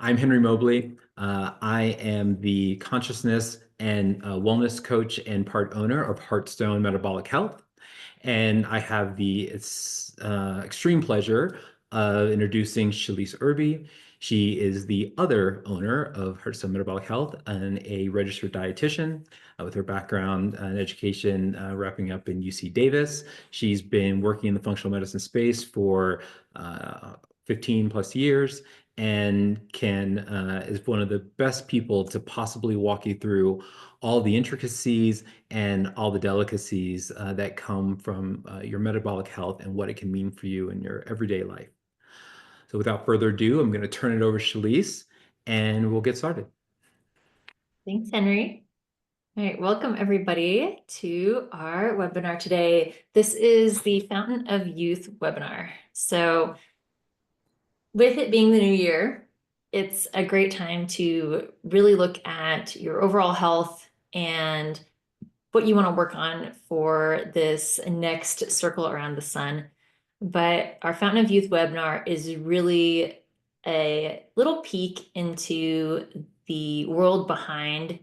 I'm Henry Mobley. I am the consciousness and wellness coach and part owner of Heartstone Metabolic Health. And I have the extreme pleasure of introducing Shelise Irby. She is the other owner of Heartstone Metabolic Health and a registered dietitian with her background in education wrapping up in UC Davis. She's been working in the functional medicine space for 15 plus years and is one of the best people to possibly walk you through all the intricacies and all the delicacies that come from your metabolic health and what it can mean for you in your everyday life. So without further ado, I'm going to turn it over to Shelise and we'll get started. Thanks, Henry. All right, welcome everybody to our webinar today. This is the Fountain of Youth webinar. So with it being the new year, it's a great time to really look at your overall health and what you want to work on for this next circle around the sun. But our Fountain of Youth webinar is really a little peek into the world behind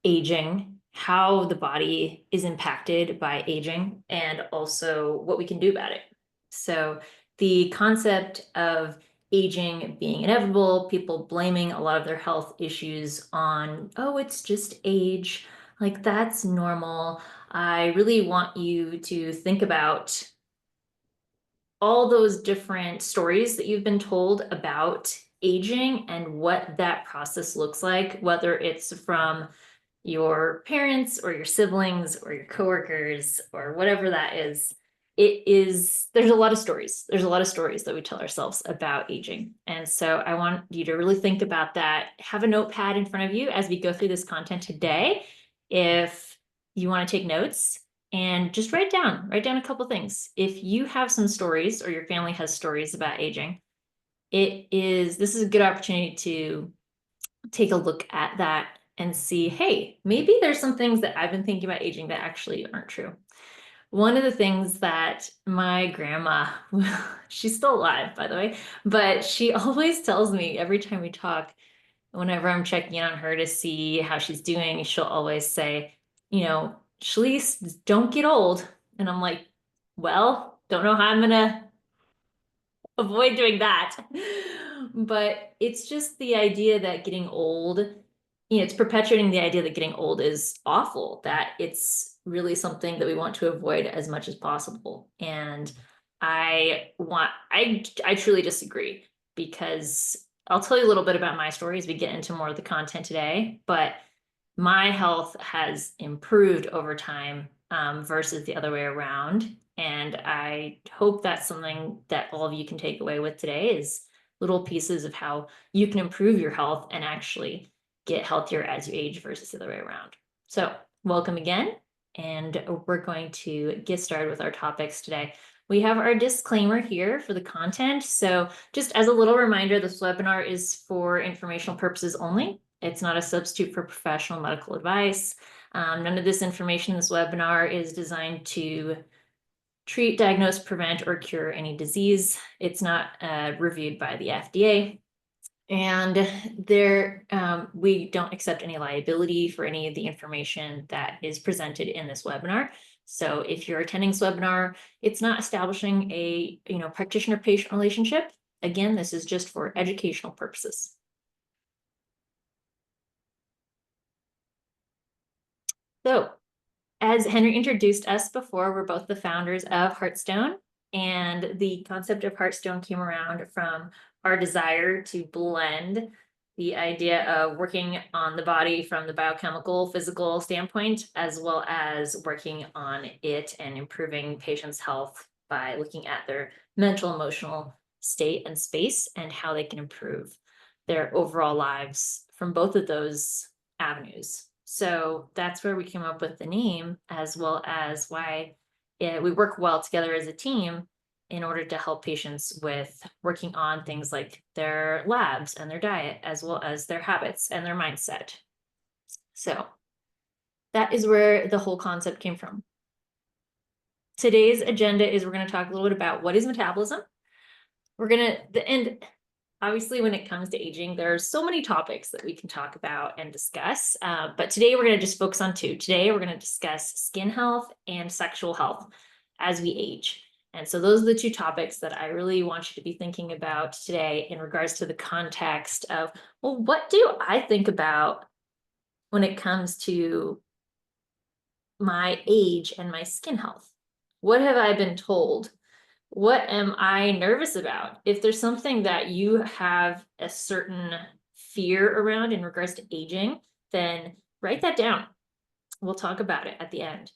aging, how the body is impacted by aging, and also what we can do about it. So the concept of aging being inevitable, people blaming a lot of their health issues on, oh, it's just age, like that's normal. I really want you to think about all those different stories that you've been told about aging and what that process looks like, whether it's from your parents or your siblings or your coworkers or whatever that is. There's a lot of stories. There's a lot of stories that we tell ourselves about aging. And so I want you to really think about that. Have a notepad in front of you as we go through this content today. If you want to take notes, and just write down a couple things. If you have some stories or your family has stories about aging, this is a good opportunity to take a look at that and see, hey, maybe there's some things that I've been thinking about aging that actually aren't true. One of the things that my grandma, she's still alive, by the way, but she always tells me every time we talk, whenever I'm checking in on her to see how she's doing, she'll always say, Shelise, don't get old. And I'm like, well, don't know how I'm gonna avoid doing that. But it's just the idea that getting old, it's perpetuating the idea that getting old is awful, that it's really something that we want to avoid as much as possible. And I truly disagree, because I'll tell you a little bit about my story as we get into more of the content today, but my health has improved over time versus the other way around. And I hope that's something that all of you can take away with today, is little pieces of how you can improve your health and actually get healthier as you age versus the other way around. So welcome again. And we're going to get started with our topics today. We have our disclaimer here for the content. So just as a little reminder, this webinar is for informational purposes only. It's not a substitute for professional medical advice. None of this information in this webinar is designed to treat, diagnose, prevent, or cure any disease. It's not reviewed by the FDA. And we don't accept any liability for any of the information that is presented in this webinar. So if you're attending this webinar, it's not establishing a practitioner-patient relationship. Again, this is just for educational purposes. So as Henry introduced us before, we're both the founders of Heartstone, and the concept of Heartstone came around from our desire to blend the idea of working on the body from the biochemical, physical standpoint, as well as working on it and improving patients' health by looking at their mental, emotional state and space and how they can improve their overall lives from both of those avenues. So that's where we came up with the name, as well as why we work well together as a team in order to help patients with working on things like their labs and their diet, as well as their habits and their mindset. So that is where the whole concept came from. Today's agenda is we're going to talk a little bit about what is metabolism. Obviously, when it comes to aging, there are so many topics that we can talk about and discuss. But today we're going to just focus on two. Today we're going to discuss skin health and sexual health as we age. And so those are the two topics that I really want you to be thinking about today in regards to the context of, well, what do I think about when it comes to my age and my skin health? What have I been told? What am I nervous about? If there's something that you have a certain fear around in regards to aging, then write that down. We'll talk about it at the end.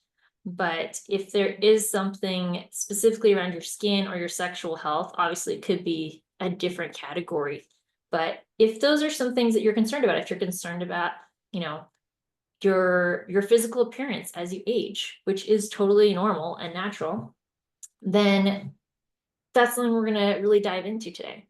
But if there is something specifically around your skin or your sexual health, obviously it could be a different category. But if those are some things that you're concerned about, if you're concerned about, you know, your physical appearance as you age, which is totally normal and natural, then that's something we're going to really dive into today.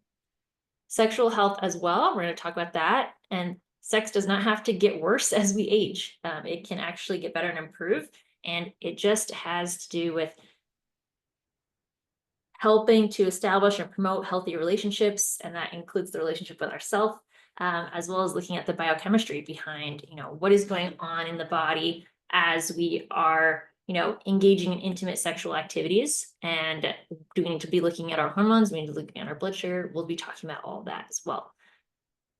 Sexual health as well, we're going to talk about that. And sex does not have to get worse as we age. It can actually get better and improve. And it just has to do with helping to establish and promote healthy relationships. And that includes the relationship with ourselves, as well as looking at the biochemistry behind, what is going on in the body as we are engaging in intimate sexual activities. And do we need to be looking at our hormones? We need to look at our blood sugar. We'll be talking about all of that as well.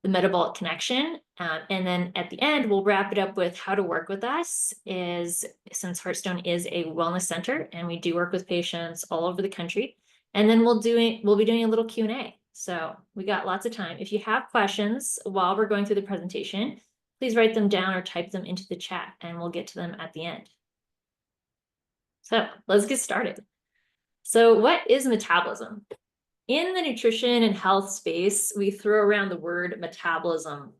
The metabolic connection. And then at the end, we'll wrap it up with how to work with us is, since Heartstone is a wellness center and we do work with patients all over the country. And then we'll be doing a little Q&A. So we got lots of time. If you have questions while we're going through the presentation, please write them down or type them into the chat and we'll get to them at the end. So let's get started. So what is metabolism? In the nutrition and health space, we throw around the word metabolism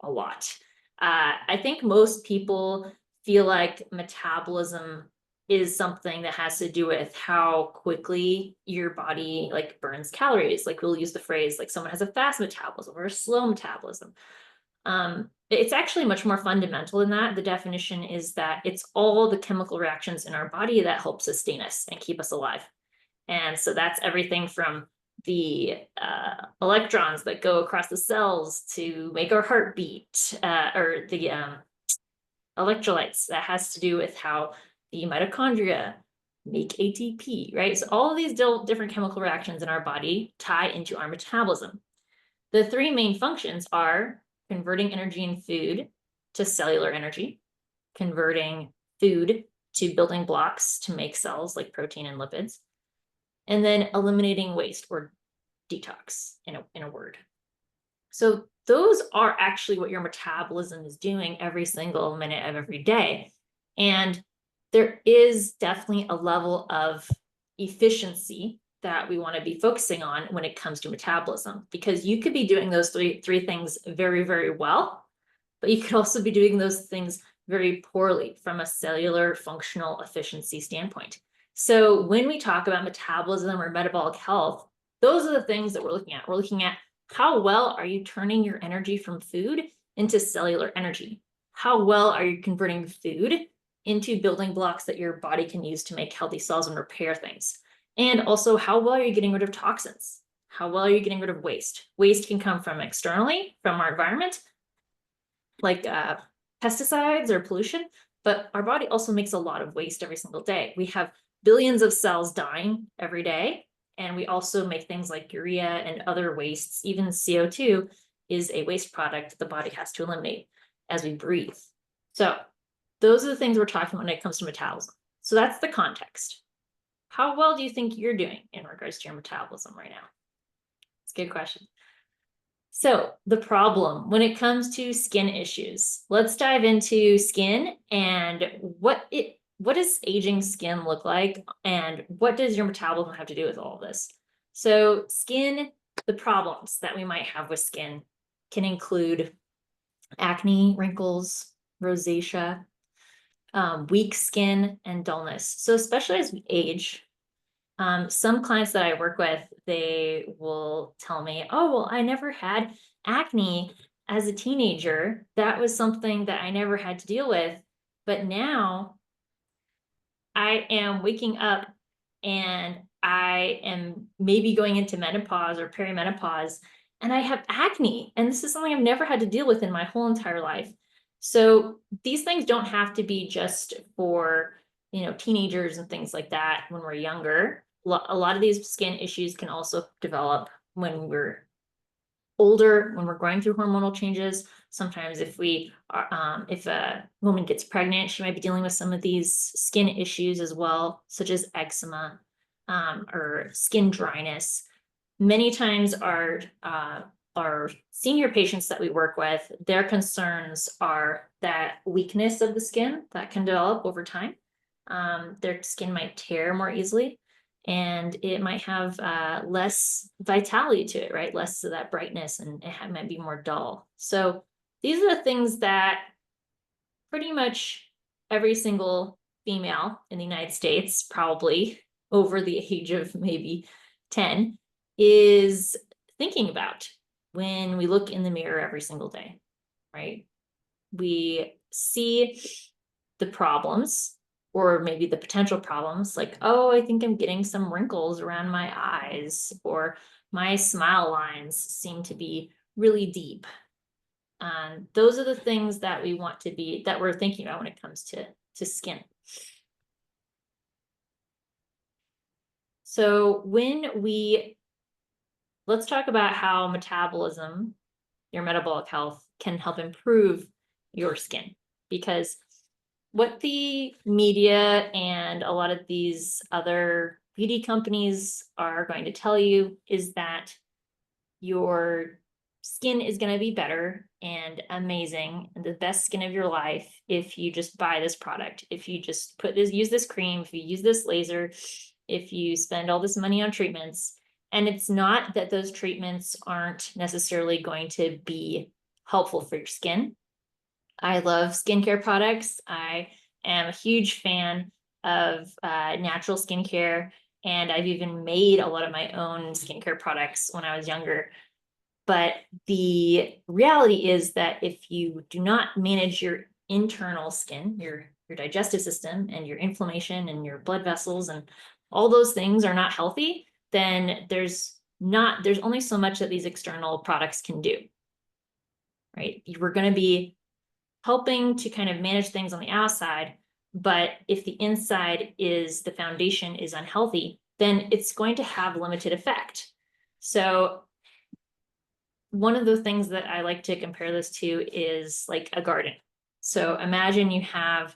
a lot. I think most people feel like metabolism is something that has to do with how quickly your body burns calories. We'll use the phrase someone has a fast metabolism or a slow metabolism. It's actually much more fundamental than that. The definition is that it's all the chemical reactions in our body that help sustain us and keep us alive. And so that's everything from the electrons that go across the cells to make our heart beat, or the electrolytes that has to do with how the mitochondria make ATP, right? So all of these different chemical reactions in our body tie into our metabolism. The three main functions are converting energy in food to cellular energy, converting food to building blocks to make cells like protein and lipids, and then eliminating waste or detox in a word. So those are actually what your metabolism is doing every single minute of every day. And there is definitely a level of efficiency that we want to be focusing on when it comes to metabolism, because you could be doing those three things very, very well, but you could also be doing those things very poorly from a cellular functional efficiency standpoint. So when we talk about metabolism or metabolic health, those are the things that we're looking at. We're looking at how well are you turning your energy from food into cellular energy? How well are you converting food into building blocks that your body can use to make healthy cells and repair things? And also, how well are you getting rid of toxins? How well are you getting rid of waste? Waste can come from externally, from our environment, like pesticides or pollution, but our body also makes a lot of waste every single day. We have billions of cells dying every day, and we also make things like urea and other wastes. Even CO2 is a waste product the body has to eliminate as we breathe. So those are the things we're talking about when it comes to metabolism. So that's the context. How well do you think you're doing in regards to your metabolism right now? It's a good question. So the problem when it comes to skin issues, let's dive into skin and what does aging skin look like and what does your metabolism have to do with all of this? So skin, the problems that we might have with skin can include acne, wrinkles, rosacea, weak skin, and dullness. So especially as we age, some clients that I work with, they will tell me, oh, well, I never had acne as a teenager. That was something that I never had to deal with. But now I am waking up and I am maybe going into menopause or perimenopause, and I have acne, and this is something I've never had to deal with in my whole entire life. So these things don't have to be just for, teenagers and things like that when we're younger. A lot of these skin issues can also develop when we're older, when we're going through hormonal changes. Sometimes if a woman gets pregnant, she might be dealing with some of these skin issues as well, such as eczema, or skin dryness. Many times our senior patients that we work with, their concerns are that weakness of the skin that can develop over time. Their skin might tear more easily, and it might have less vitality to it, right? Less of that brightness, and might be more dull. So these are the things that pretty much every single female in the United States, probably over the age of maybe 10, is thinking about when we look in the mirror every single day, right? We see the problems, or maybe the potential problems, like, oh, I think I'm getting some wrinkles around my eyes, or my smile lines seem to be really deep. Those are the things that we're thinking about when it comes to skin. So let's talk about how metabolism, your metabolic health, can help improve your skin. Because what the media and a lot of these other beauty companies are going to tell you is that your skin is going to be better and amazing and the best skin of your life if you just buy this product, if you just use this cream, if you use this laser, if you spend all this money on treatments. And it's not that those treatments aren't necessarily going to be helpful for your skin. I love skincare products. I am a huge fan of natural skincare, and I've even made a lot of my own skincare products when I was younger. But the reality is that if you do not manage your internal skin, your digestive system and your inflammation and your blood vessels and all those things are not healthy, then there's only so much that these external products can do, right? We're going to be helping to kind of manage things on the outside, but if the the foundation is unhealthy, then it's going to have limited effect. So one of the things that I like to compare this to is like a garden. So imagine you have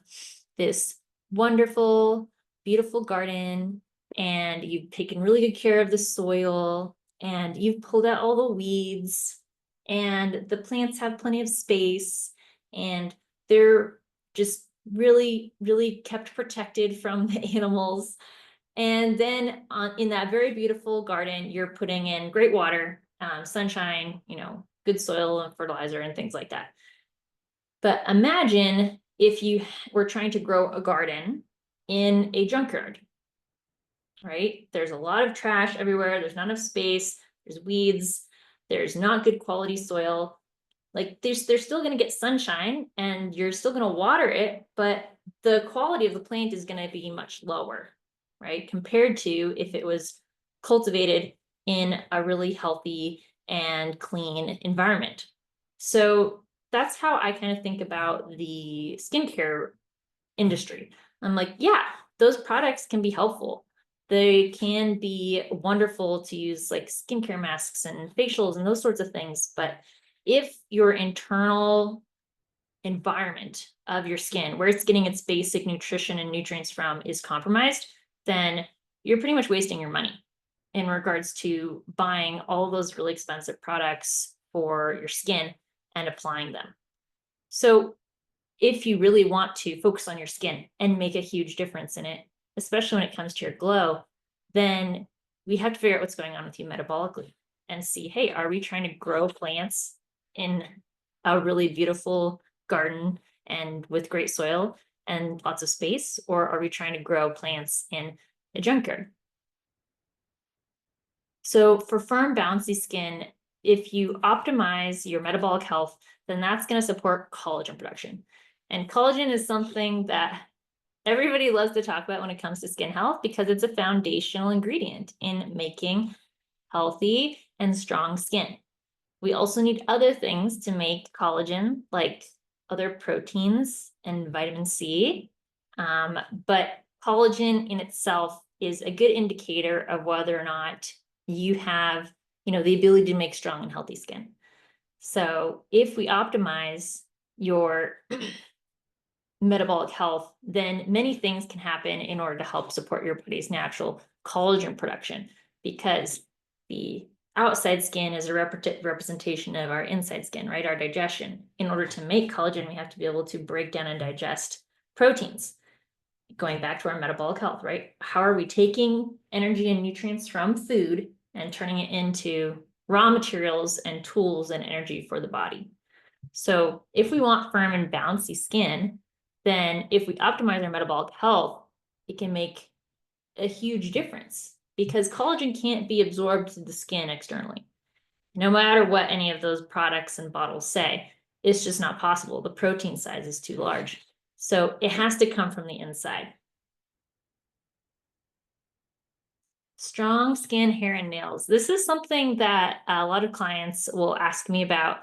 this wonderful, beautiful garden, and you've taken really good care of the soil, and you've pulled out all the weeds, and the plants have plenty of space, and they're just really, really kept protected from the animals. And then in that very beautiful garden, you're putting in great water, sunshine, good soil and fertilizer and things like that. But imagine if you were trying to grow a garden in a junkyard, right? There's a lot of trash everywhere. There's not enough space. There's weeds. There's not good quality soil. Like they're still going to get sunshine and you're still going to water it, but the quality of the plant is going to be much lower, right? Compared to if it was cultivated in a really healthy and clean environment. So that's how I kind of think about the skincare industry. I'm like, yeah, those products can be helpful. They can be wonderful to use, like skincare masks and facials and those sorts of things. But if your internal environment of your skin, where it's getting its basic nutrition and nutrients from, is compromised, then you're pretty much wasting your money in regards to buying all those really expensive products for your skin and applying them. So if you really want to focus on your skin and make a huge difference in it, especially when it comes to your glow, then we have to figure out what's going on with you metabolically and see, hey, are we trying to grow plants in a really beautiful garden and with great soil and lots of space, or are we trying to grow plants in a junkyard? So for firm, bouncy skin, if you optimize your metabolic health, then that's going to support collagen production. And collagen is something that everybody loves to talk about when it comes to skin health because it's a foundational ingredient in making healthy and strong skin. We also need other things to make collagen, like other proteins and vitamin C. But collagen in itself is a good indicator of whether or not you have, the ability to make strong and healthy skin. So if we optimize your metabolic health, then many things can happen in order to help support your body's natural collagen production, because the outside skin is a representation of our inside skin, right? Our digestion. In order to make collagen, we have to be able to break down and digest proteins. Going back to our metabolic health, right? How are we taking energy and nutrients from food and turning it into raw materials and tools and energy for the body? So if we want firm and bouncy skin, then if we optimize our metabolic health, it can make a huge difference, because collagen can't be absorbed to the skin externally. No matter what any of those products and bottles say, it's just not possible. The protein size is too large. So it has to come from the inside. Strong skin, hair, and nails. This is something that a lot of clients will ask me about,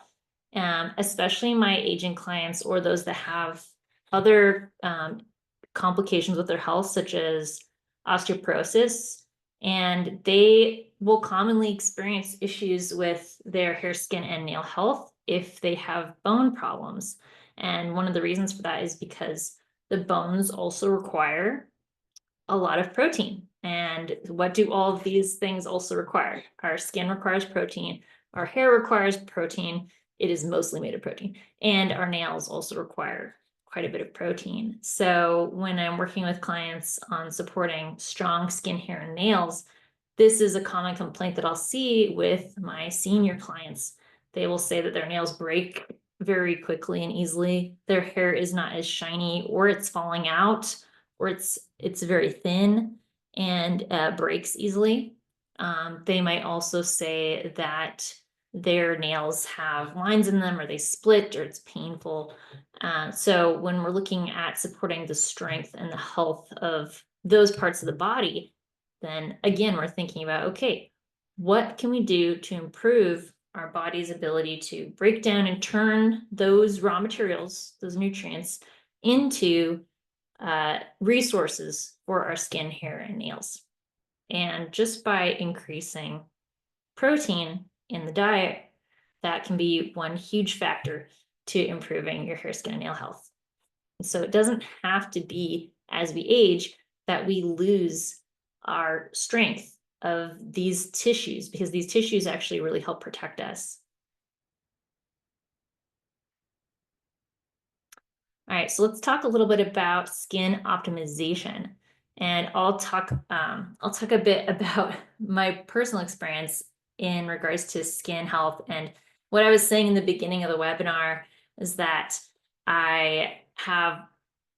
especially my aging clients or those that have other complications with their health, such as osteoporosis. And they will commonly experience issues with their hair, skin, and nail health if they have bone problems. And one of the reasons for that is because the bones also require a lot of protein. And what do all of these things also require? Our skin requires protein, our hair requires protein. It is mostly made of protein. And our nails also require quite a bit of protein. So when I'm working with clients on supporting strong skin, hair, and nails, this is a common complaint that I'll see with my senior clients. They will say that their nails break very quickly and easily. Their hair is not as shiny, or it's falling out, or it's very thin and breaks easily. They might also say that their nails have lines in them, or they split, or it's painful. So when we're looking at supporting the strength and the health of those parts of the body, then again, we're thinking about, okay, what can we do to improve our body's ability to break down and turn those raw materials, those nutrients, into resources for our skin, hair, and nails. And just by increasing protein in the diet, that can be one huge factor to improving your hair, skin, and nail health. And so it doesn't have to be as we age that we lose our strength of these tissues, because these tissues actually really help protect us. All right, so let's talk a little bit about skin optimization. And I'll talk a bit about my personal experience in regards to skin health. And what I was saying in the beginning of the webinar is that I have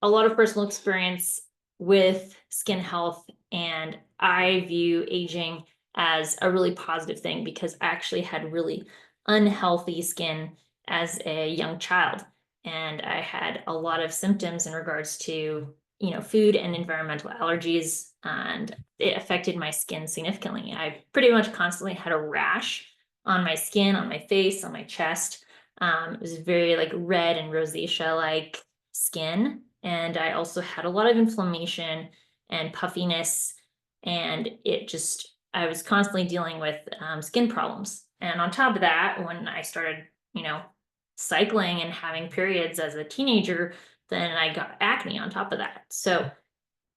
a lot of personal experience with skin health, and I view aging as a really positive thing, because I actually had really unhealthy skin as a young child. And I had a lot of symptoms in regards to, food and environmental allergies, and it affected my skin significantly. I pretty much constantly had a rash on my skin, on my face, on my chest. It was very like red and rosacea-like skin. And I also had a lot of inflammation and puffiness, and I was constantly dealing with skin problems. And on top of that, when I started, cycling and having periods as a teenager, then I got acne on top of that. So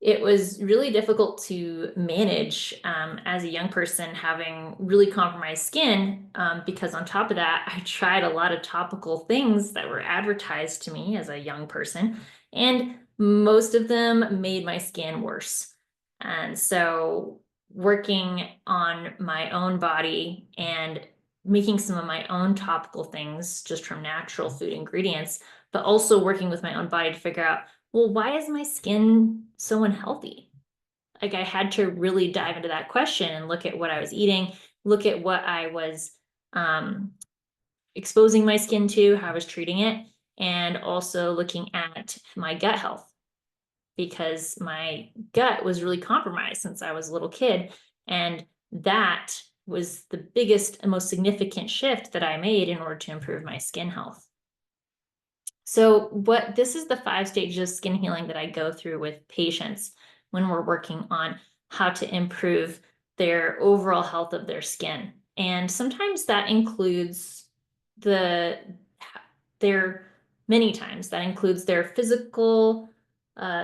it was really difficult to manage as a young person having really compromised skin, because on top of that, I tried a lot of topical things that were advertised to me as a young person, and most of them made my skin worse. And so working on my own body and making some of my own topical things just from natural food ingredients, but also working with my own body to figure out, well, why is my skin so unhealthy? Like, I had to really dive into that question and look at what I was eating, look at what I was exposing my skin to, how I was treating it, and also looking at my gut health, because my gut was really compromised since I was a little kid. And that was the biggest and most significant shift that I made in order to improve my skin health. So this is the 5 stages of skin healing that I go through with patients when we're working on how to improve their overall health of their skin. And sometimes that includes many times that includes their physical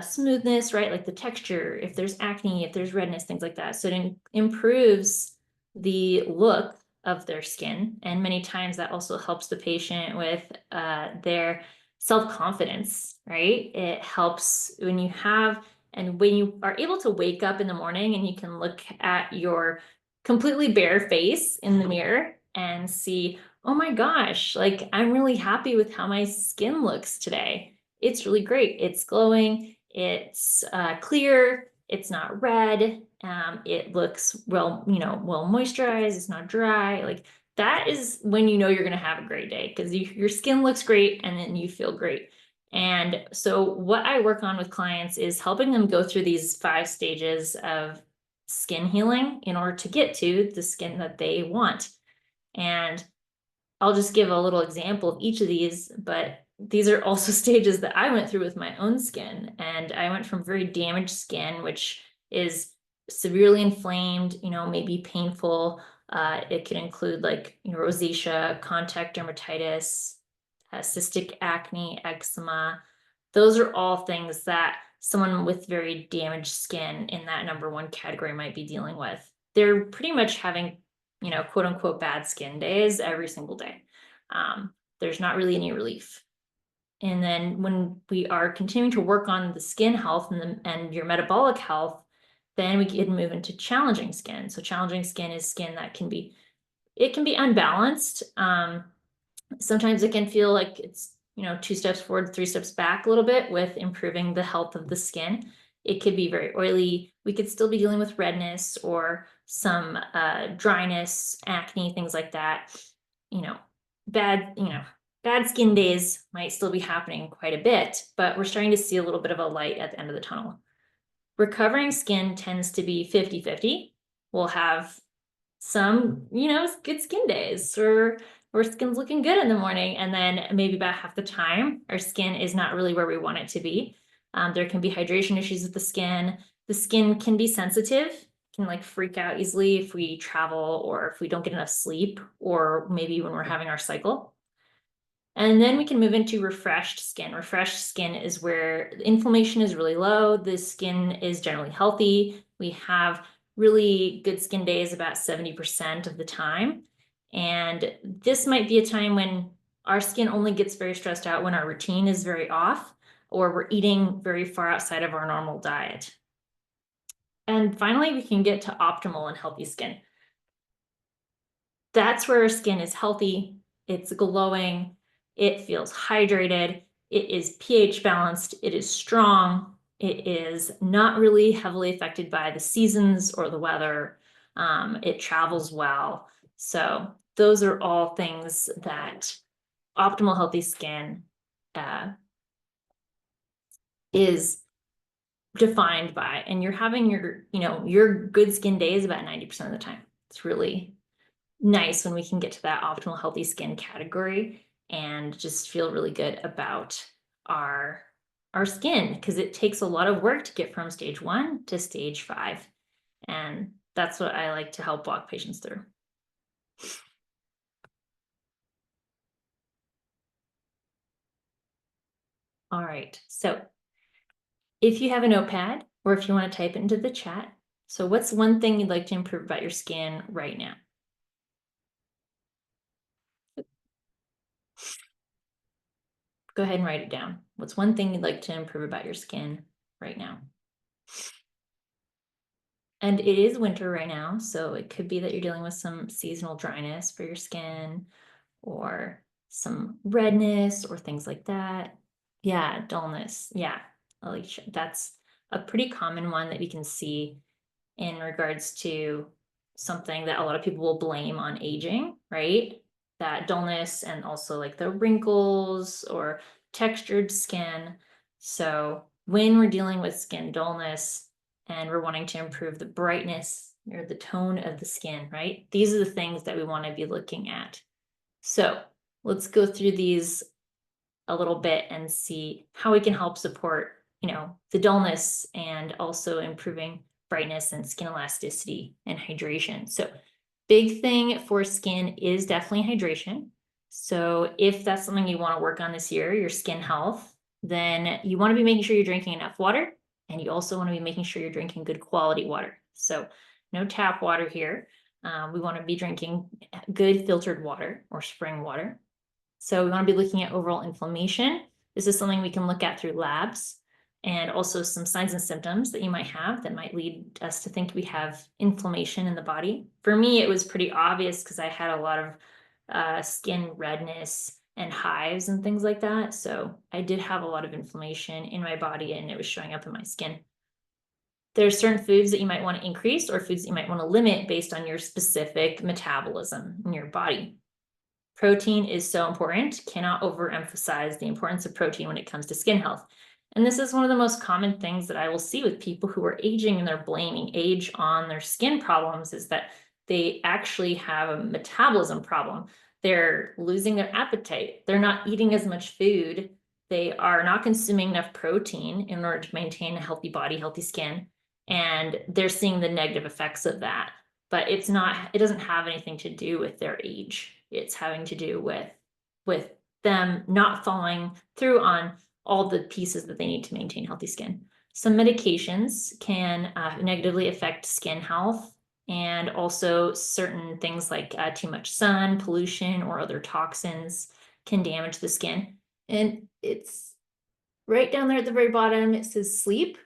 smoothness, right? Like the texture, if there's acne, if there's redness, things like that. So it improves the look of their skin. And many times that also helps the patient with their self-confidence, right? It helps when you are able to wake up in the morning and you can look at your completely bare face in the mirror and see, oh my gosh, like I'm really happy with how my skin looks today. It's really great. It's glowing. It's clear. It's not red. It looks well moisturized. It's not dry. Like that is when you know you're going to have a great day because your skin looks great and then you feel great. And so what I work on with clients is helping them go through these 5 stages of skin healing in order to get to the skin that they want. And I'll just give a little example of each of these, but these are also stages that I went through with my own skin. And I went from very damaged skin, which is severely inflamed, maybe painful. It could include like rosacea, contact dermatitis, cystic acne, eczeema. Those are all things that someone with very damaged skin in that number 1 category might be dealing with. They're pretty much having, quote unquote, bad skin days every single day. There's not really any relief. And then when we are continuing to work on the skin health and your metabolic health, then we can move into challenging skin. So challenging skin is skin that can be unbalanced. Sometimes it can feel like it's 2 steps forward, 3 steps back a little bit with improving the health of the skin. It could be very oily. We could still be dealing with redness or some dryness, acne, things like that. Bad skin days might still be happening quite a bit, but we're starting to see a little bit of a light at the end of the tunnel. Recovering skin tends to be 50-50. We'll have some, good skin days or skin's looking good in the morning. And then maybe about half the time, our skin is not really where we want it to be. There can be hydration issues with the skin. The skin can be sensitive, can like freak out easily if we travel or if we don't get enough sleep, or maybe when we're having our cycle. And then we can move into refreshed skin. Refreshed skin is where the inflammation is really low. The skin is generally healthy. We have really good skin days about 70% of the time. And this might be a time when our skin only gets very stressed out when our routine is very off or we're eating very far outside of our normal diet. And finally, we can get to optimal and healthy skin. That's where our skin is healthy, it's glowing, it feels hydrated, it is pH balanced, it is strong, it is not really heavily affected by the seasons or the weather. It travels well. So those are all things that optimal healthy skin is defined by, and you're having your good skin days about 90% of the time. It's really nice when we can get to that optimal healthy skin category and just feel really good about our skin, because it takes a lot of work to get from stage 1 to stage 5. And that's what I like to help walk patients through. All right, so if you have a notepad or if you want to type it into the chat, so what's one thing you'd like to improve about your skin right now? Go ahead and write it down. What's one thing you'd like to improve about your skin right now? And it is winter right now, so it could be that you're dealing with some seasonal dryness for your skin or some redness or things like that. Yeah, dullness. Yeah, that's a pretty common one that we can see in regards to something that a lot of people will blame on aging, right? That dullness and also like the wrinkles or textured skin. So when we're dealing with skin dullness and we're wanting to improve the brightness or the tone of the skin, right? These are the things that we want to be looking at. So let's go through these a little bit and see how we can help support, the dullness and also improving brightness and skin elasticity and hydration. So big thing for skin is definitely hydration. So if that's something you want to work on this year, your skin health, then you want to be making sure you're drinking enough water, and you also want to be making sure you're drinking good quality water. So no tap water here. We want to be drinking good filtered water or spring water. So we want to be looking at overall inflammation. This is something we can look at through labs, and also some signs and symptoms that you might have that might lead us to think we have inflammation in the body. For me, it was pretty obvious because I had a lot of skin redness and hives and things like that. So I did have a lot of inflammation in my body, and it was showing up in my skin. There's certain foods that you might want to increase or foods that you might want to limit based on your specific metabolism in your body. Protein is so important. Cannot overemphasize the importance of protein when it comes to skin health. And this is one of the most common things that I will see with people who are aging and they're blaming age on their skin problems, is that they actually have a metabolism problem. They're losing their appetite. They're not eating as much food. They are not consuming enough protein in order to maintain a healthy body, healthy skin. And they're seeing the negative effects of that. But it doesn't have anything to do with their age. It's having to do with them not following through on all the pieces that they need to maintain healthy skin. Some medications can negatively affect skin health, and also certain things like too much sun, pollution, or other toxins can damage the skin. And it's right down there at the very bottom. It says sleep.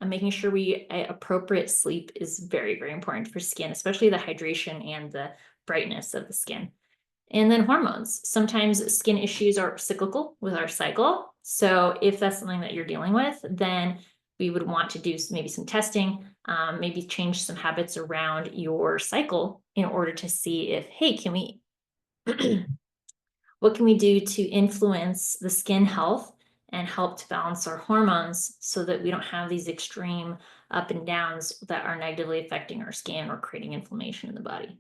And making sure appropriate sleep is very, very important for skin, especially the hydration and the brightness of the skin. And then hormones. Sometimes skin issues are cyclical with our cycle. So if that's something that you're dealing with, then we would want to do maybe some testing, maybe change some habits around your cycle in order to see if, hey, what can we do to influence the skin health and help to balance our hormones so that we don't have these extreme up and downs that are negatively affecting our skin or creating inflammation in the body.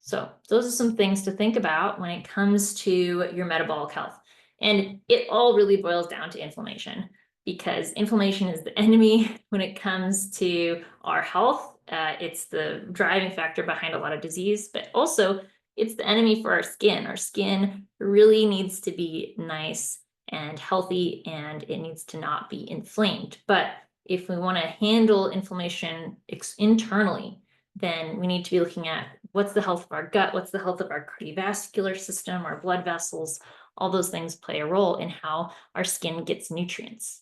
So those are some things to think about when it comes to your metabolic health. And it all really boils down to inflammation, because inflammation is the enemy when it comes to our health. It's the driving factor behind a lot of disease, but also it's the enemy for our skin. Our skin really needs to be nice and healthy, and it needs to not be inflamed. But if we want to handle inflammation internally, then we need to be looking at what's the health of our gut, what's the health of our cardiovascular system, our blood vessels. All those things play a role in how our skin gets nutrients.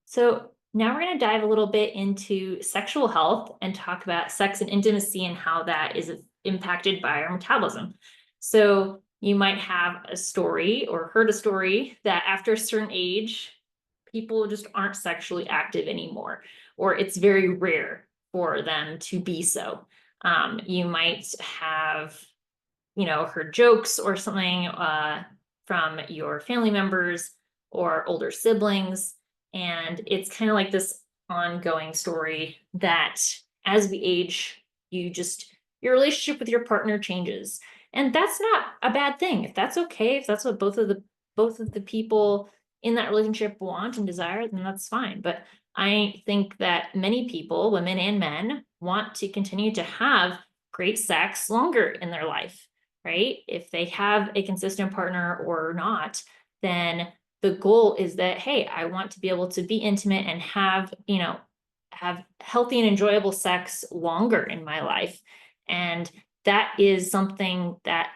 So now we're going to dive a little bit into sexual health and talk about sex and intimacy and how that is impacted by our metabolism. So you might have a story or heard a story that after a certain age, people just aren't sexually active anymore, or it's very rare for them to be so. You might have, heard jokes or something from your family members or older siblings. And it's kind of like this ongoing story that as we age, your relationship with your partner changes. And that's not a bad thing. If that's okay, if that's what both of the people in that relationship want and desire, then that's fine. But I think that many people, women and men, want to continue to have great sex longer in their life, right? If they have a consistent partner or not, then the goal is that, hey, I want to be able to be intimate and have healthy and enjoyable sex longer in my life. And that is something that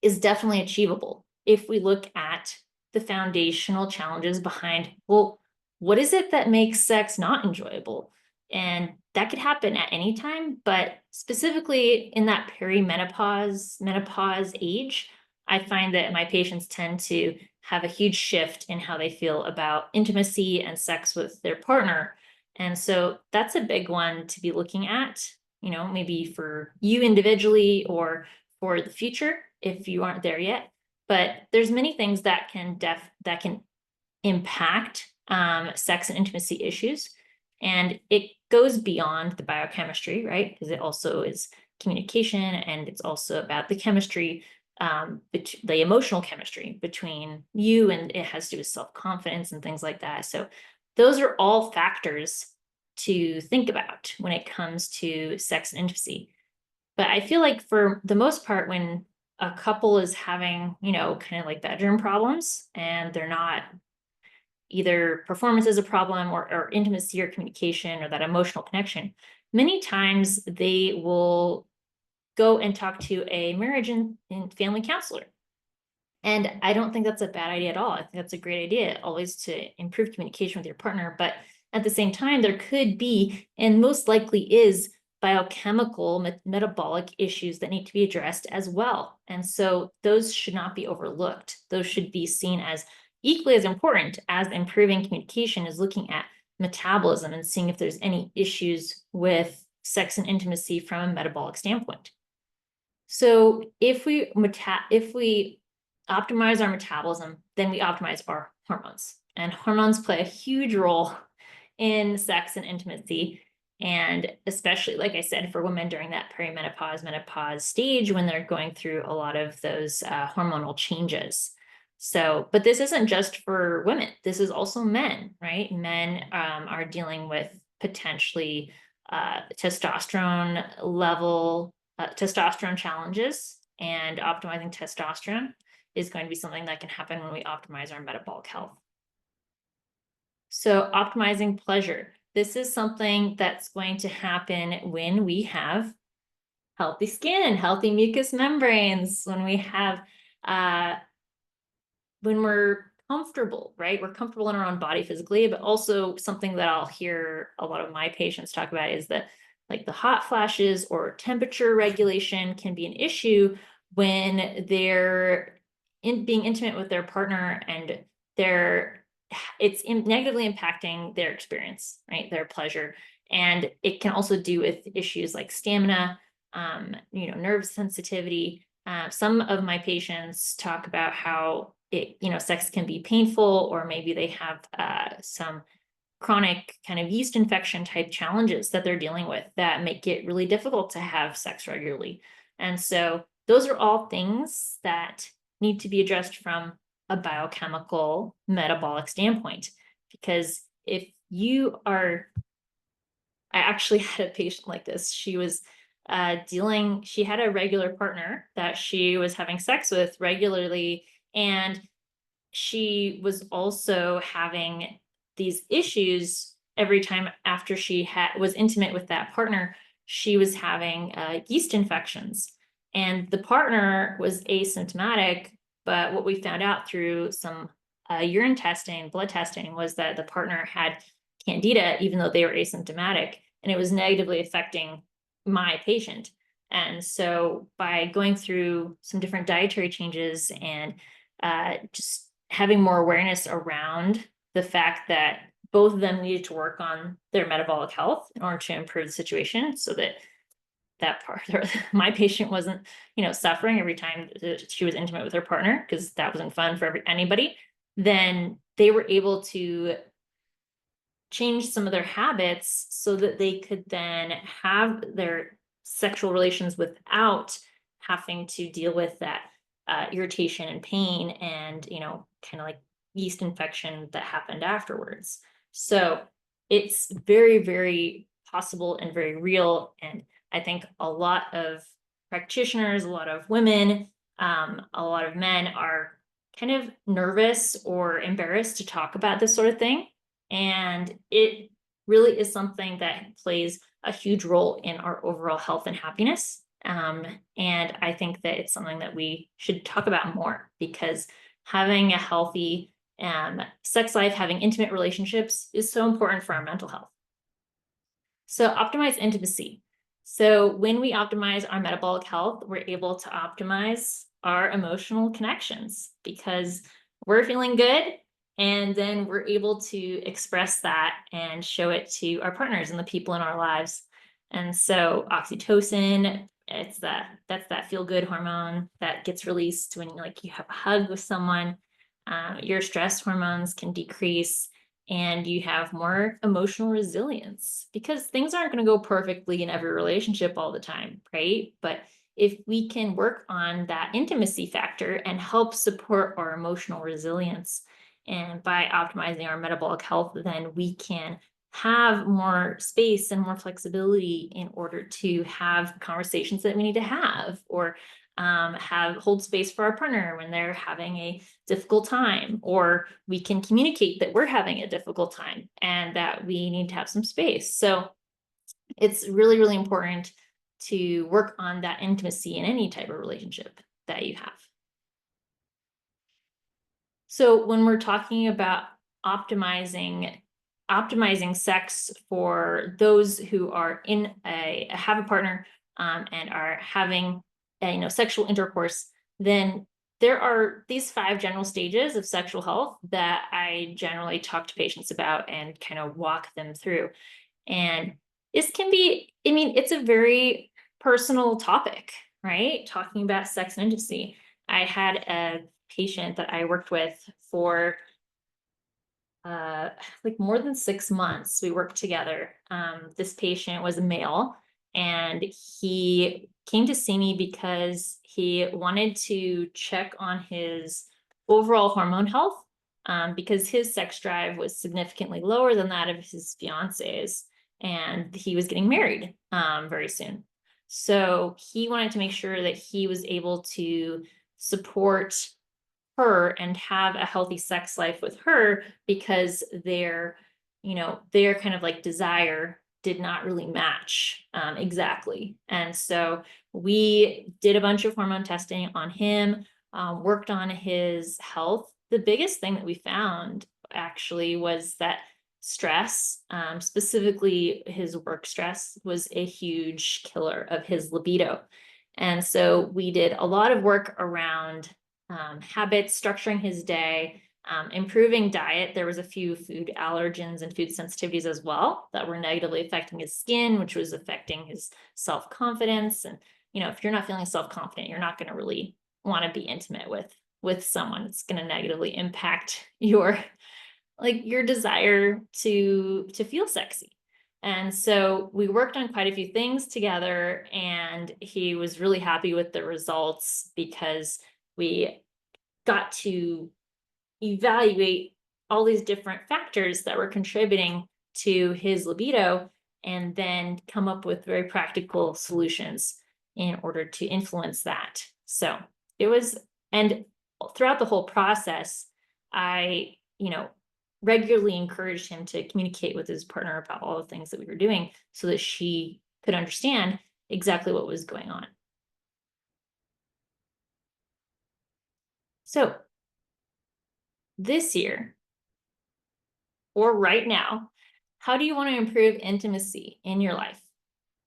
is definitely achievable if we look at the foundational challenges behind, well, what is it that makes sex not enjoyable? And that could happen at any time, but specifically in that menopause age, I find that my patients tend to have a huge shift in how they feel about intimacy and sex with their partner. And so that's a big one to be looking at, maybe for you individually or for the future if you aren't there yet. But there's many things that can impact sex and intimacy issues. And it goes beyond the biochemistry, right? Because it also is communication, and it's also about the chemistry, the emotional chemistry between you, and it has to do with self-confidence and things like that. So those are all factors to think about when it comes to sex and intimacy. But I feel like for the most part, when a couple is having, kind of like bedroom problems, and they're not, either performance is a problem, or intimacy or communication or that emotional connection, many times they will go and talk to a marriage and family counselor. And I don't think that's a bad idea at all. I think that's a great idea, always to improve communication with your partner. But at the same time, there could be, and most likely is, biochemical, metabolic issues that need to be addressed as well. And so those should not be overlooked. Those should be seen as equally as important as improving communication, is looking at metabolism and seeing if there's any issues with sex and intimacy from a metabolic standpoint. So if we optimize our metabolism, then we optimize our hormones. And hormones play a huge role in sex and intimacy. And especially, like I said, for women during that perimenopause, menopause stage, when they're going through a lot of those hormonal changes. So, but this isn't just for women. This is also men, right? Men are dealing with potentially testosterone level, testosterone challenges, and optimizing testosterone is going to be something that can happen when we optimize our metabolic health. So optimizing pleasure. This is something that's going to happen when we have healthy skin, healthy mucous membranes, when we have, when we're comfortable, right? We're comfortable in our own body physically, but also something that I'll hear a lot of my patients talk about is that, like, the hot flashes or temperature regulation can be an issue when they're being intimate with their partner, and it's negatively impacting their experience, right? Their pleasure. And it can also do with issues like stamina, nerve sensitivity. Some of my patients talk about how sex can be painful, or maybe they have some chronic kind of yeast infection type challenges that they're dealing with that make it really difficult to have sex regularly. And so those are all things that need to be addressed from a biochemical metabolic standpoint. Because if you are, I actually had a patient like this. She was she had a regular partner that she was having sex with regularly, and she was also having these issues every time after she was intimate with that partner. She was having yeast infections, and the partner was asymptomatic. But what we found out through some urine testing, blood testing, was that the partner had candida, even though they were asymptomatic, and it was negatively affecting my patient. And so by going through some different dietary changes and just having more awareness around the fact that both of them needed to work on their metabolic health in order to improve the situation, so that part, my patient wasn't, suffering every time she was intimate with her partner, because that wasn't fun for anybody, then they were able to change some of their habits so that they could then have their sexual relations without having to deal with that irritation and pain and, kind of like yeast infection that happened afterwards. So it's very, very possible and very real. And I think a lot of practitioners, a lot of women, a lot of men are kind of nervous or embarrassed to talk about this sort of thing. And it really is something that plays a huge role in our overall health and happiness. And I think that it's something that we should talk about more, because having a healthy sex life, having intimate relationships is so important for our mental health. So optimize intimacy. So when we optimize our metabolic health, we're able to optimize our emotional connections, because we're feeling good, and then we're able to express that and show it to our partners and the people in our lives. And so oxytocin, that's that feel good hormone that gets released when you have a hug with someone. Your stress hormones can decrease, and you have more emotional resilience, because things aren't going to go perfectly in every relationship all the time, right? But if we can work on that intimacy factor and help support our emotional resilience, and by optimizing our metabolic health, then we can have more space and more flexibility in order to have conversations that we need to have, or have hold space for our partner when they're having a difficult time, or we can communicate that we're having a difficult time and that we need to have some space. So it's really, really important to work on that intimacy in any type of relationship that you have. So when we're talking about optimizing sex for those who are in have a partner, and are having sexual intercourse, then there are these 5 general stages of sexual health that I generally talk to patients about and kind of walk them through. And this can be, I mean, it's a very personal topic, right? Talking about sex and intimacy. I had a patient that I worked with for like more than 6 months. We worked together. This patient was a male, and he came to see me because he wanted to check on his overall hormone health, because his sex drive was significantly lower than that of his fiance's, and he was getting married very soon. So he wanted to make sure that he was able to support her and have a healthy sex life with her, because their kind of like desire did not really match exactly. And so we did a bunch of hormone testing on him, worked on his health. The biggest thing that we found actually was that stress, specifically his work stress, was a huge killer of his libido. And so we did a lot of work around habits, structuring his day, improving diet. There was a few food allergens and food sensitivities as well that were negatively affecting his skin, which was affecting his self-confidence. And, if you're not feeling self-confident, you're not going to really want to be intimate with someone. It's going to negatively impact your desire to feel sexy. And so we worked on quite a few things together, and he was really happy with the results because we got to evaluate all these different factors that were contributing to his libido, and then come up with very practical solutions in order to influence that. So it was, and throughout the whole process, I, regularly encouraged him to communicate with his partner about all the things that we were doing so that she could understand exactly what was going on. So this year, or right now, how do you want to improve intimacy in your life?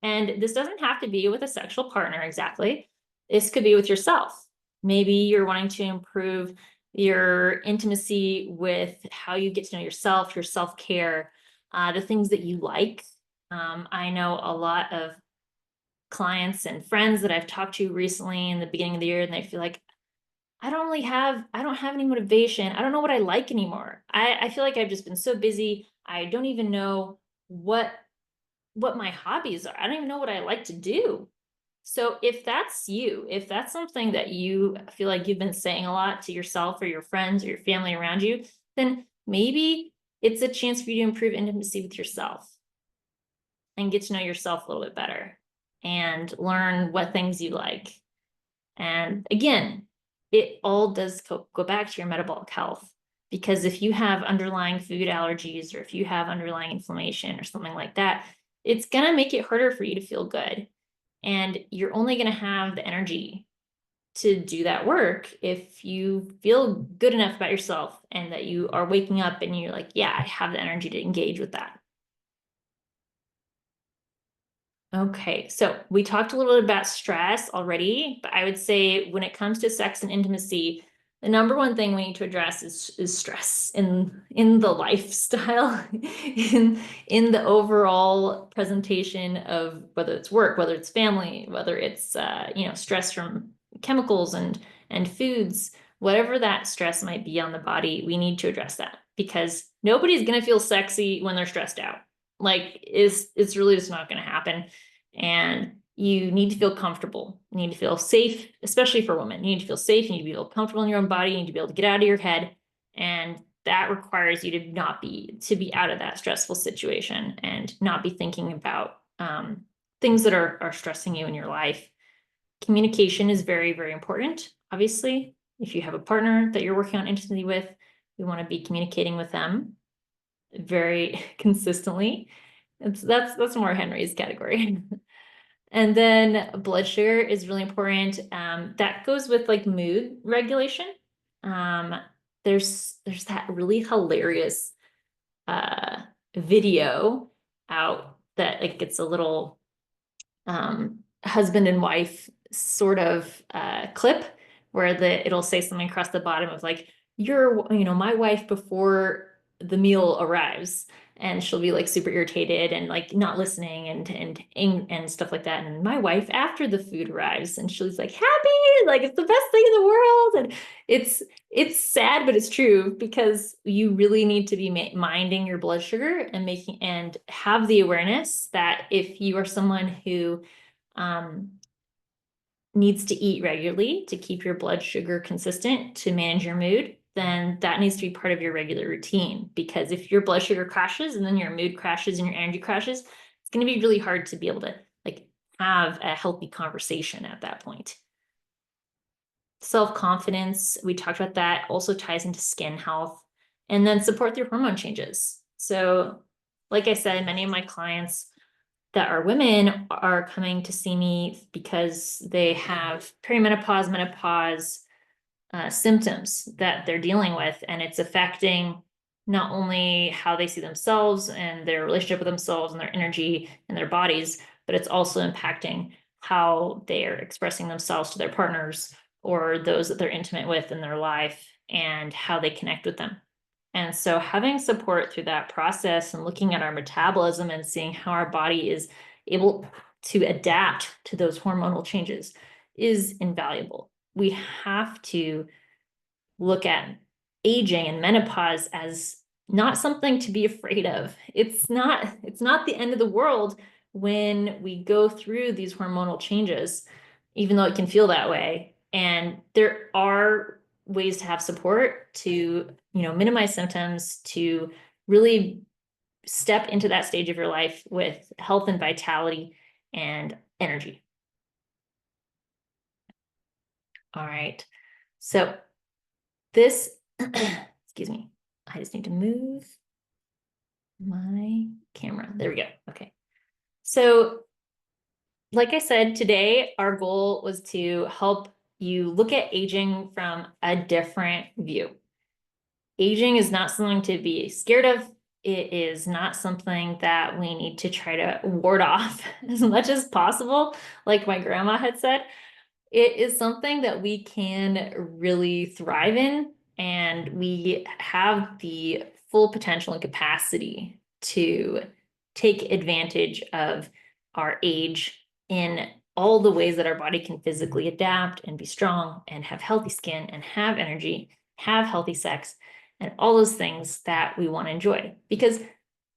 And this doesn't have to be with a sexual partner exactly. This could be with yourself. Maybe you're wanting to improve your intimacy with how you get to know yourself, your self-care, the things that you like. I know a lot of clients and friends that I've talked to recently in the beginning of the year, and they feel like, I don't have any motivation. I don't know what I like anymore. I feel like I've just been so busy. I don't even know what my hobbies are. I don't even know what I like to do. So if that's you, if that's something that you feel like you've been saying a lot to yourself or your friends or your family around you, then maybe it's a chance for you to improve intimacy with yourself and get to know yourself a little bit better and learn what things you like. And again, it all does go back to your metabolic health, because if you have underlying food allergies, or if you have underlying inflammation or something like that, it's going to make it harder for you to feel good. And you're only going to have the energy to do that work if you feel good enough about yourself, and that you are waking up and you're like, yeah, I have the energy to engage with that. Okay, so we talked a little bit about stress already, but I would say when it comes to sex and intimacy, the number one thing we need to address is stress in the lifestyle, in the overall presentation of whether it's work, whether it's family, whether it's stress from chemicals and foods, whatever that stress might be on the body, we need to address that, because nobody's going to feel sexy when they're stressed out. Like it's really just not going to happen. And you need to feel comfortable. You need to feel safe, especially for women. You need to feel safe. You need to feel comfortable in your own body. You need to be able to get out of your head. And that requires you to be out of that stressful situation and not be thinking about things that are stressing you in your life. Communication is very, very important. Obviously, if you have a partner that you're working on intimacy with, we want to be communicating with them very consistently. That's more Henry's category. And then blood sugar is really important. That goes with like mood regulation. Um, there's that really hilarious video out that like it's a little husband and wife sort of clip where it'll say something across the bottom of like, my wife before the meal arrives, and she'll be like super irritated and like not listening and stuff like that. And my wife after the food arrives, and she's like happy, like it's the best thing in the world. And it's sad, but it's true, because you really need to be minding your blood sugar and have the awareness that if you are someone who needs to eat regularly to keep your blood sugar consistent to manage your mood, then that needs to be part of your regular routine. Because if your blood sugar crashes and then your mood crashes and your energy crashes, it's going to be really hard to be able to like have a healthy conversation at that point. Self-confidence, we talked about that, also ties into skin health, and then support through hormone changes. So like I said, many of my clients that are women are coming to see me because they have perimenopause, menopause symptoms that they're dealing with, and it's affecting not only how they see themselves and their relationship with themselves and their energy and their bodies, but it's also impacting how they're expressing themselves to their partners or those that they're intimate with in their life and how they connect with them. And so having support through that process and looking at our metabolism and seeing how our body is able to adapt to those hormonal changes is invaluable. We have to look at aging and menopause as not something to be afraid of. It's not the end of the world when we go through these hormonal changes, even though it can feel that way. And there are ways to have support to, minimize symptoms, to really step into that stage of your life with health and vitality and energy. All right. So this, excuse me, I just need to move my camera. There we go. Okay. So like I said, today our goal was to help you look at aging from a different view. Aging is not something to be scared of. It is not something that we need to try to ward off as much as possible, like my grandma had said. It is something that we can really thrive in, and we have the full potential and capacity to take advantage of our age in all the ways that our body can physically adapt and be strong and have healthy skin and have energy, have healthy sex, and all those things that we want to enjoy. Because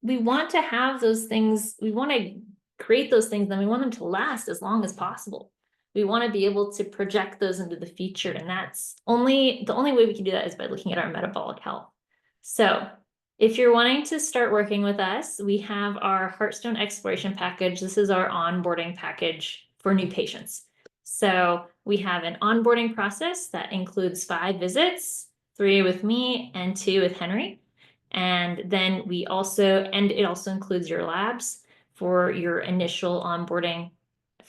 we want to have those things, we want to create those things, and we want them to last as long as possible. We want to be able to project those into the future, and that's the only way we can do that is by looking at our metabolic health. So if you're wanting to start working with us, we have our Heartstone Exploration Package. This is our onboarding package for new patients. So we have an onboarding process that includes 5 visits, 3 with me and 2 with Henry. And then it also includes your labs for your initial onboarding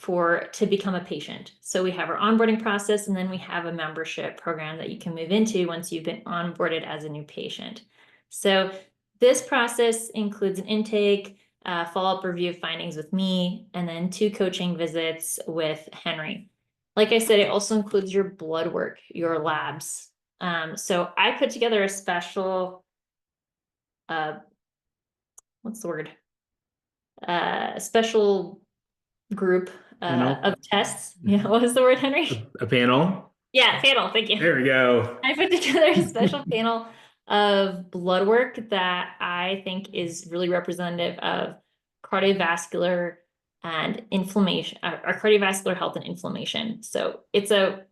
to become a patient. So we have our onboarding process, and then we have a membership program that you can move into once you've been onboarded as a new patient. So this process includes an intake, follow-up review of findings with me, and then 2 coaching visits with Henry. Like I said, it also includes your blood work, your labs. So I put together a special, what's the word? A special group of tests. Yeah, what was the word, Henry? A panel. Yeah, panel. Thank you. There we go. I put together a special panel of blood work that I think is really representative of cardiovascular and inflammation, or cardiovascular health and inflammation. So it's a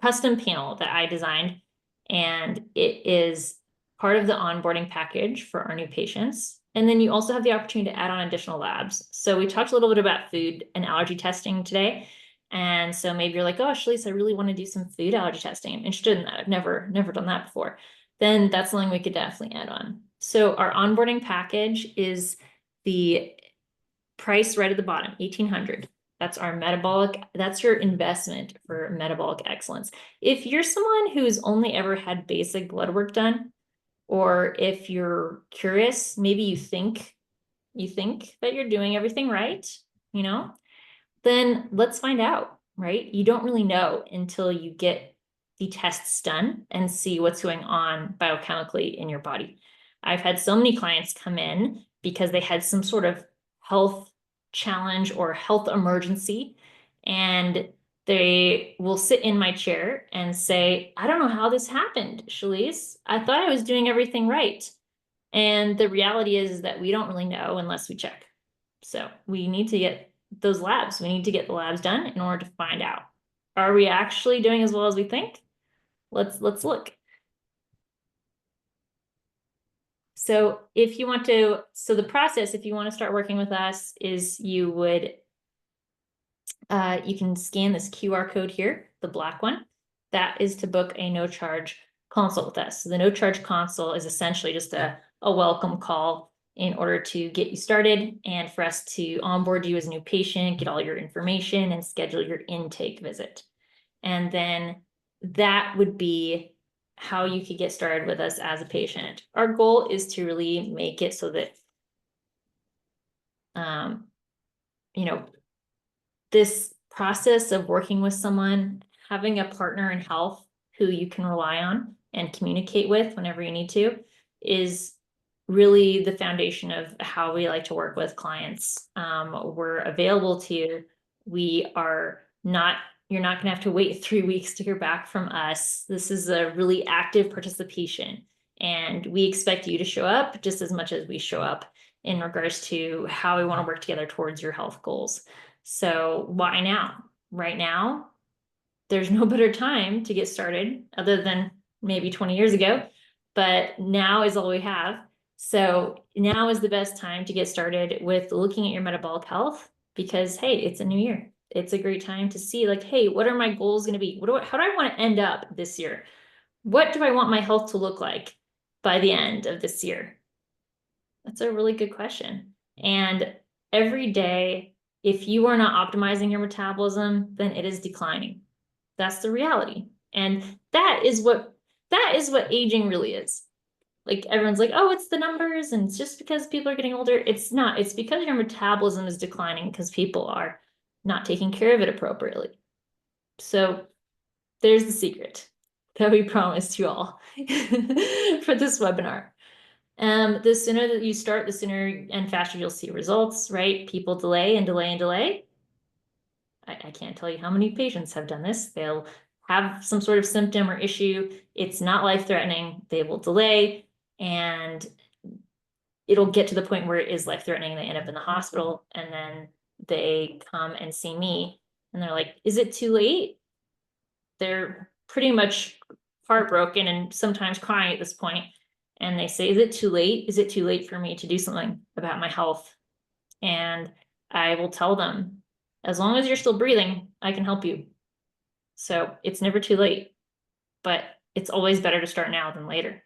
custom panel that I designed, and it is part of the onboarding package for our new patients. And then you also have the opportunity to add on additional labs. So we talked a little bit about food and allergy testing today. And so maybe you're like, oh, Shelise, I really want to do some food allergy testing. I'm interested in that. I've never done that before. Then that's something we could definitely add on. So our onboarding package is the price right at the bottom, 1,800. That's our metabolic, that's your investment for metabolic excellence. If you're someone who's only ever had basic blood work done, or if you're curious, maybe you think that you're doing everything right, you know, then let's find out, right? You don't really know until you get the tests done and see what's going on biochemically in your body. I've had so many clients come in because they had some sort of health challenge or health emergency, and they will sit in my chair and say, I don't know how this happened, Shelise. I thought I was doing everything right. And the reality is that we don't really know unless we check. So we need to get those labs. We need to get the labs done in order to find out. Are we actually doing as well as we think? Let's look. So if you want to, so the process, if you want to start working with us, is you would, you can scan this QR code here, the black one. That is to book a no charge consult with us. So the no charge consult is essentially just a welcome call in order to get you started and for us to onboard you as a new patient, get all your information, and schedule your intake visit. And then that would be how you could get started with us as a patient. Our goal is to really make it so that, you know, this process of working with someone, having a partner in health who you can rely on and communicate with whenever you need to, is really the foundation of how we like to work with clients. We're available to you. We are not, you're not going to have to wait 3 weeks to hear back from us. This is a really active participation, and we expect you to show up just as much as we show up in regards to how we want to work together towards your health goals. So why now? Right now, there's no better time to get started other than maybe 20 years ago, but now is all we have. So now is the best time to get started with looking at your metabolic health, because hey, it's a new year. It's a great time to see, like, hey, what are my goals going to be? How do I want to end up this year? What do I want my health to look like by the end of this year? That's a really good question. And every day, if you are not optimizing your metabolism, then it is declining. That's the reality. And that is what aging really is. Like, everyone's like, oh, it's the numbers, and it's just because people are getting older. It's not. It's because your metabolism is declining because people are not taking care of it appropriately. So there's the secret that we promised you all for this webinar. The sooner that you start, the sooner and faster you'll see results, right? People delay and delay and delay. I can't tell you how many patients have done this. They'll have some sort of symptom or issue. It's not life-threatening. They will delay, and it'll get to the point where it is life-threatening. They end up in the hospital, and then they come and see me, and they're like, is it too late? They're pretty much heartbroken and sometimes crying at this point. And they say, is it too late? Is it too late for me to do something about my health? And I will tell them, as long as you're still breathing, I can help you. So it's never too late, but it's always better to start now than later.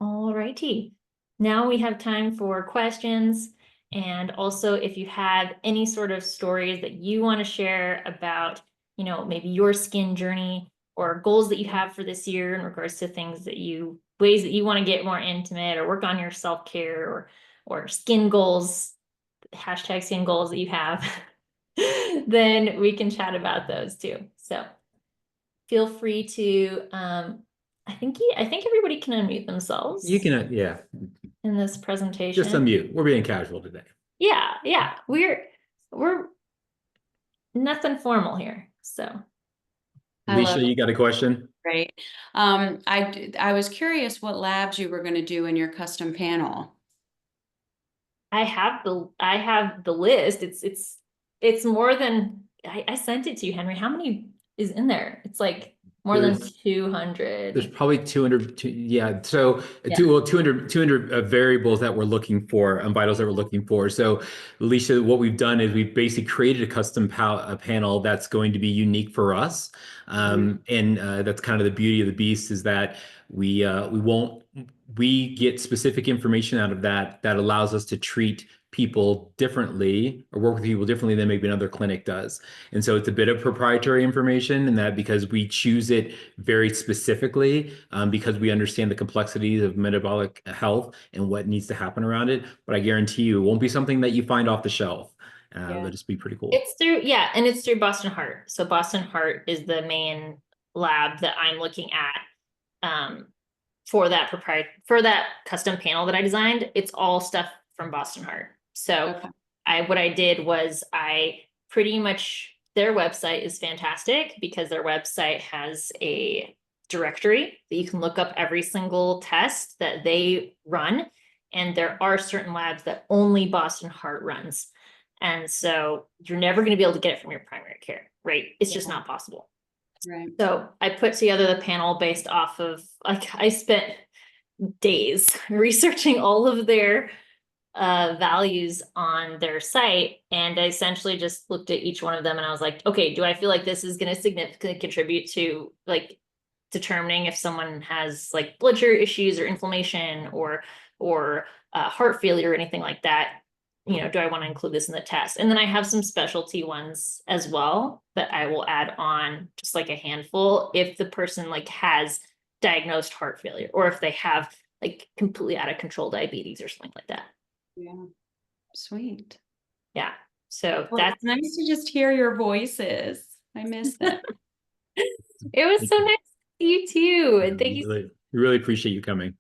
All righty. Now we have time for questions. And also, if you have any sort of stories that you want to share about, you know, maybe your skin journey or goals that you have for this year in regards to things that ways that you want to get more intimate or work on your self-care, or skin goals, hashtag skin goals that you have, then we can chat about those too. So feel free to, I think everybody can unmute themselves. You can, yeah. In this presentation. Just unmute. We're being casual today. Yeah. We're nothing formal here. So Hello, Alicia, you got a question? great. I was curious what labs you were going to do in your custom panel. I have the list. It's more than I sent it to you, Henry. How many is in there? It's like more than There's 200. probably 200, yeah. So Yeah. 200 variables that we're looking for, vitals that we're looking for. So Alicia, what we've done is we've basically created a custom a panel that's going to be unique for us. And that's kind of the beauty of the beast is that we won't, we get specific information out of that that allows us to treat people differently or work with people differently than maybe another clinic does. And so it's a bit of proprietary information in that because we choose it very specifically because we understand the complexities of metabolic health and what needs to happen around it. But I guarantee you, it won't be something that you find off the shelf. Yeah. It'll just be pretty cool. It's through, yeah, and it's through Boston Heart. So Boston Heart is the main lab that I'm looking at for that custom panel that I designed. It's all stuff from Boston Heart. So Okay. what I did was I pretty much their website is fantastic because their website has a directory that you can look up every single test that they run. And there are certain labs that only Boston Heart runs. And so you're never going to be able to get it from your primary care, right? It's just not possible. Right. So I put together the panel based off of, like, I spent days researching all of their values on their site. And I essentially just looked at each one of them and I was like, okay, do I feel like this is going to significantly contribute to like determining if someone has like blood sugar issues or inflammation or heart failure or anything like that? You know, do I want to include this in the test? And then I have some specialty ones as well that I will add on, just like a handful, if the person like has diagnosed heart failure or if they have like completely out of control diabetes or something like that. Yeah. Sweet. Yeah. So Well, that's it's nice to just hear your voices. I miss it. it was so nice to see you too. And thank you. We really appreciate you coming.